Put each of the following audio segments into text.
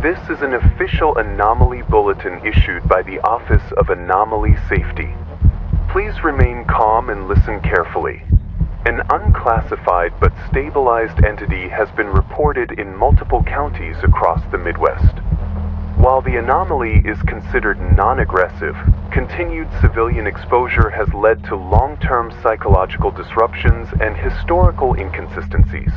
This is an official Anomaly bulletin issued by the Office of Anomaly Safety. Please remain calm and listen carefully. An unclassified but stabilized entity has been reported in multiple counties across the Midwest. While the anomaly is considered non-aggressive, continued civilian exposure has led to long-term psychological disruptions and historical inconsistencies.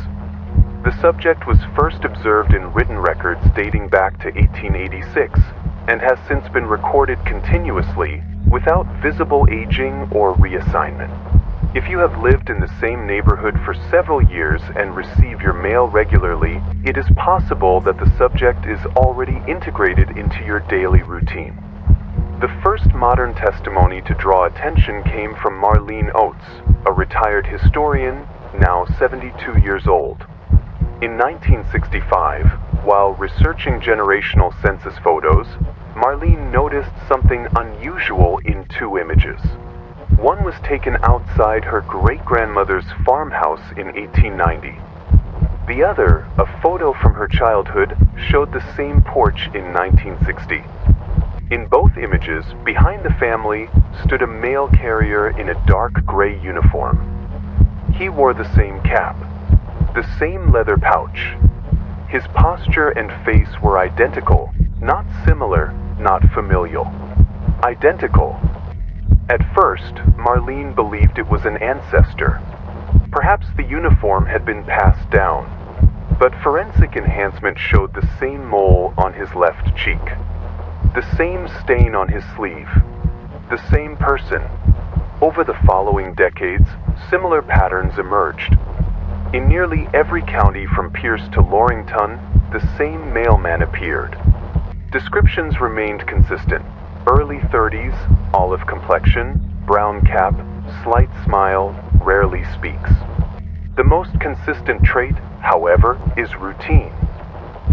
The subject was first observed in written records dating back to 1886 and has since been recorded continuously without visible aging or reassignment. If you have lived in the same neighborhood for several years and receive your mail regularly, it is possible that the subject is already integrated into your daily routine. The first modern testimony to draw attention came from Marlene Oates, a retired historian, now 72 years old. In 1965, while researching generational census photos, Marlene noticed something unusual in two images. One was taken outside her great-grandmother's farmhouse in 1890. The other, a photo from her childhood, showed the same porch in 1960. In both images, behind the family, stood a mail carrier in a dark gray uniform. He wore the same cap, the same leather pouch. His posture and face were identical, not similar, not familial. Identical. At first, Marlene believed it was an ancestor. Perhaps the uniform had been passed down, but forensic enhancement showed the same mole on his left cheek, the same stain on his sleeve, the same person. Over the following decades, similar patterns emerged. In nearly every county from Pierce to Lorington, the same mailman appeared. Descriptions remained consistent. Early 30s, olive complexion, brown cap, slight smile, rarely speaks. The most consistent trait, however, is routine.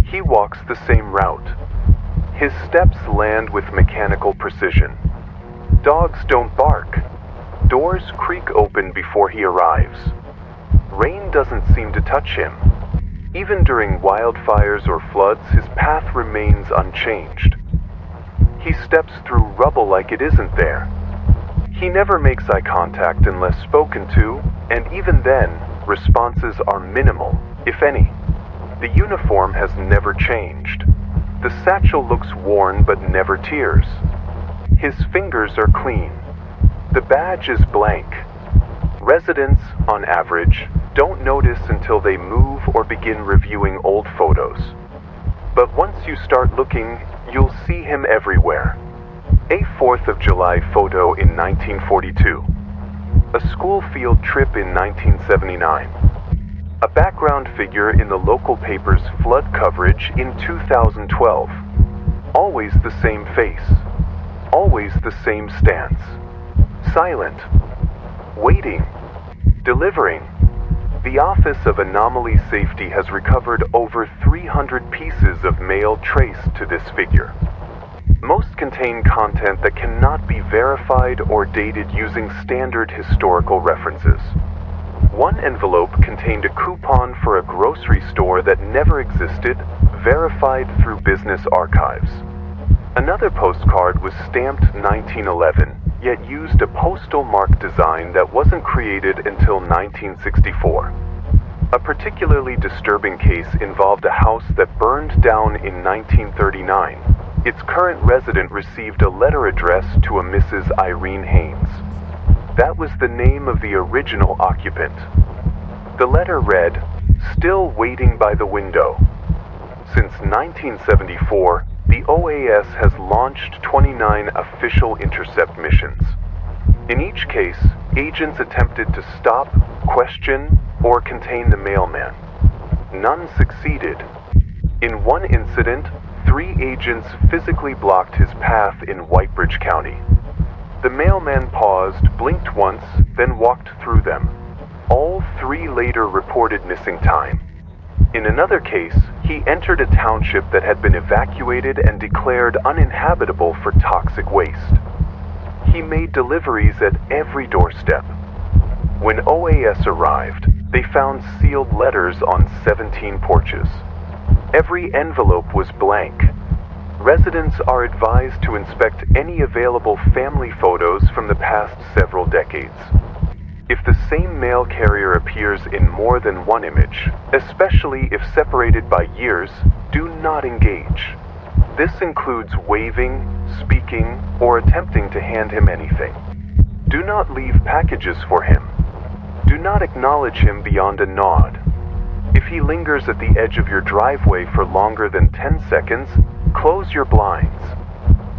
He walks the same route. His steps land with mechanical precision. Dogs don't bark. Doors creak open before he arrives. Rain doesn't seem to touch him. Even during wildfires or floods, his path remains unchanged. He steps through rubble like it isn't there. He never makes eye contact unless spoken to, and even then, responses are minimal, if any. The uniform has never changed. The satchel looks worn but never tears. His fingers are clean. The badge is blank. Residents, on average, don't notice until they move or begin reviewing old photos. But once you start looking, you'll see him everywhere. A 4th of July photo in 1942. A school field trip in 1979. A background figure in the local paper's flood coverage in 2012. Always the same face. Always the same stance. Silent. Waiting. Delivering. The Office of Anomaly Safety has recovered over 300 pieces of mail traced to this figure. Most contain content that cannot be verified or dated using standard historical references. One envelope contained a coupon for a grocery store that never existed, verified through business archives. Another postcard was stamped 1911, yet used a postal mark design that wasn't created until 1964. A particularly disturbing case involved a house that burned down in 1939. Its current resident received a letter addressed to a Mrs. Irene Haynes. That was the name of the original occupant. The letter read, "Still waiting by the window." Since 1974, the OAS has launched 29 official intercept missions. In each case, agents attempted to stop, question, or contain the mailman. None succeeded. In one incident, 3 agents physically blocked his path in Whitebridge County. The mailman paused, blinked once, then walked through them. All 3 later reported missing time. In another case, he entered a township that had been evacuated and declared uninhabitable for toxic waste. He made deliveries at every doorstep. When OAS arrived, They found sealed letters on 17 porches. Every envelope was blank. Residents are advised to inspect any available family photos from the past several decades. If the same mail carrier appears in more than one image, especially if separated by years, do not engage. This includes waving, speaking, or attempting to hand him anything. Do not leave packages for him. Do not acknowledge him beyond a nod. If he lingers at the edge of your driveway for longer than 10 seconds, close your blinds.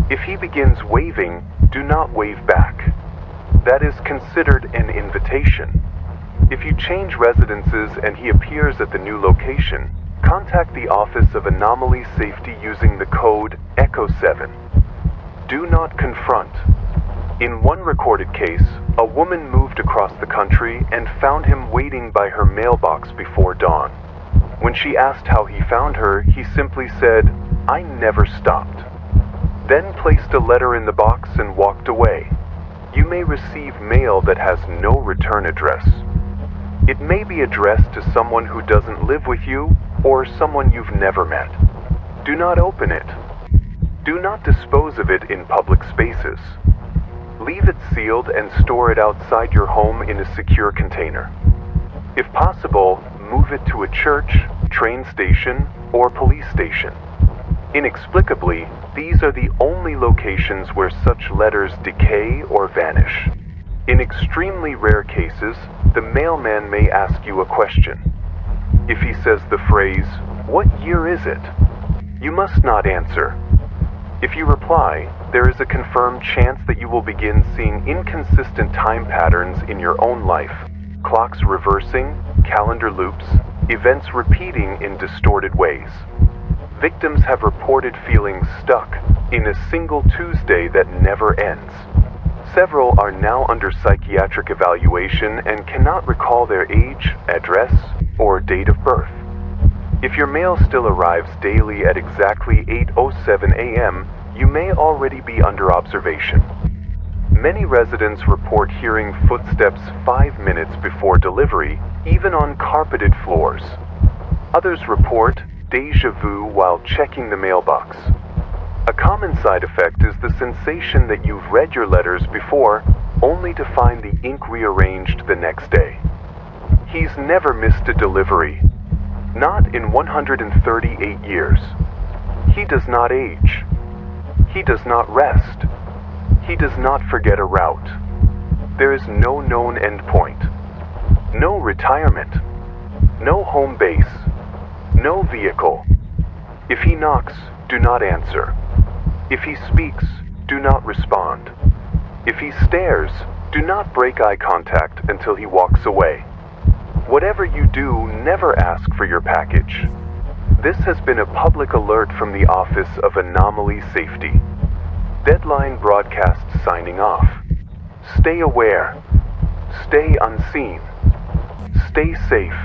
If he begins waving, do not wave back. That is considered an invitation. If you change residences and he appears at the new location, contact the Office of Anomaly Safety using the code ECHO7. Do not confront. In one recorded case, a woman moved across the country and found him waiting by her mailbox before dawn. When she asked how he found her, he simply said, "I never stopped," then placed a letter in the box and walked away. You may receive mail that has no return address. It may be addressed to someone who doesn't live with you or someone you've never met. Do not open it. Do not dispose of it in public spaces. Leave it sealed and store it outside your home in a secure container. If possible, move it to a church, train station, or police station. Inexplicably, these are the only locations where such letters decay or vanish. In extremely rare cases, the mailman may ask you a question. If he says the phrase, "What year is it?" you must not answer. If you reply, there is a confirmed chance that you will begin seeing inconsistent time patterns in your own life, clocks reversing, calendar loops, events repeating in distorted ways. Victims have reported feeling stuck in a single Tuesday that never ends. Several are now under psychiatric evaluation and cannot recall their age, address, or date of birth. If your mail still arrives daily at exactly 8:07 a.m., you may already be under observation. Many residents report hearing footsteps 5 minutes before delivery, even on carpeted floors. Others report déjà vu while checking the mailbox. A common side effect is the sensation that you've read your letters before, only to find the ink rearranged the next day. He's never missed a delivery. Not in 138 years. He does not age. He does not rest. He does not forget a route. There is no known endpoint. No retirement. No home base. No vehicle. If he knocks, do not answer. If he speaks, do not respond. If he stares, do not break eye contact until he walks away. Whatever you do, never ask for your package. This has been a public alert from the Office of Anomaly Safety. Deadline broadcast signing off. Stay aware. Stay unseen. Stay safe.